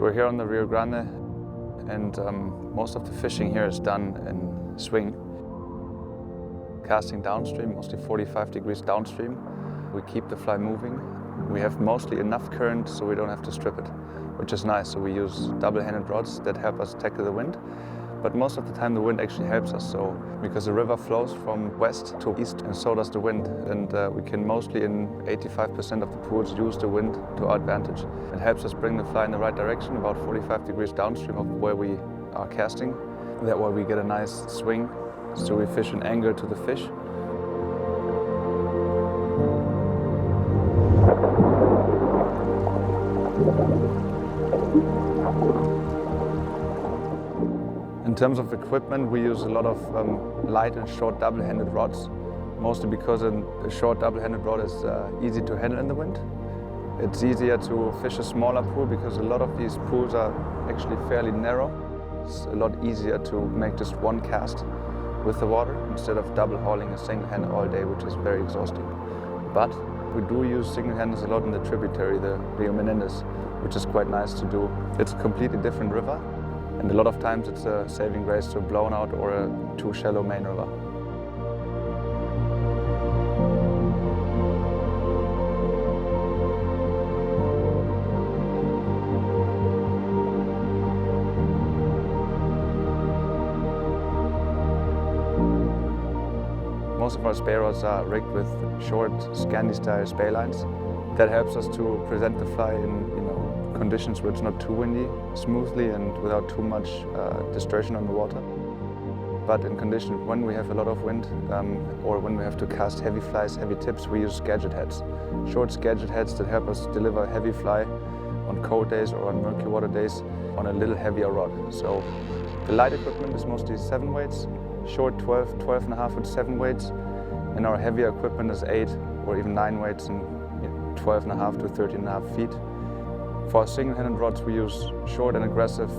So we're here on the Rio Grande, and most of the fishing here is done in swing. Casting downstream, mostly 45 degrees downstream. We keep the fly moving. We have mostly enough current so we don't have to strip it, which is nice. So we use double-handed rods that help us tackle the wind. But most of the time the wind actually helps us, so because the river flows from west to east and so does the wind, and we can mostly in 85% of the pools use the wind to our advantage. It helps us bring the fly in the right direction, about 45 degrees downstream of where we are casting. That way we get a nice swing, so we fish an angle to the fish. In terms of equipment, we use a lot of light and short double-handed rods, mostly because a short double-handed rod is easy to handle in the wind. It's easier to fish a smaller pool because a lot of these pools are actually fairly narrow. It's a lot easier to make just one cast with the water instead of double hauling a single hand all day, which is very exhausting. But we do use single handers a lot in the tributary, the Rio Menendez, which is quite nice to do. It's a completely different river. And a lot of times it's a saving grace to a blown out or a too shallow main river. Most of our spey rods are rigged with short Scandi-style spey lines. That helps us to present the fly in conditions where it's not too windy, smoothly and without too much distortion on the water. But in conditions when we have a lot of wind or when we have to cast heavy flies, heavy tips, we use gadget heads. Short gadget heads that help us deliver heavy fly on cold days or on murky water days on a little heavier rod. So the light equipment is mostly 7 weights, short 12, 12.5 with 7 weights, and our heavier equipment is 8 or even 9 weights and 12.5 to 13.5 feet. For our single-handed rods, we use short and aggressive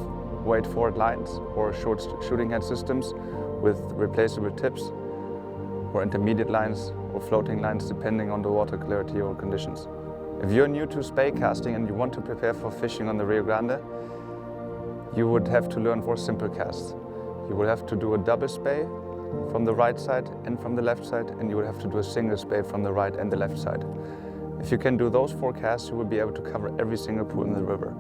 weight-forward lines or short shooting head systems with replaceable tips, or intermediate lines or floating lines depending on the water clarity or conditions. If you're new to spey casting and you want to prepare for fishing on the Rio Grande, you would have to learn 4 simple casts. You will have to do a double spey from the right side and from the left side, and you will have to do a single spey from the right and the left side. If you can do those 4 casts, you will be able to cover every single pool in the river.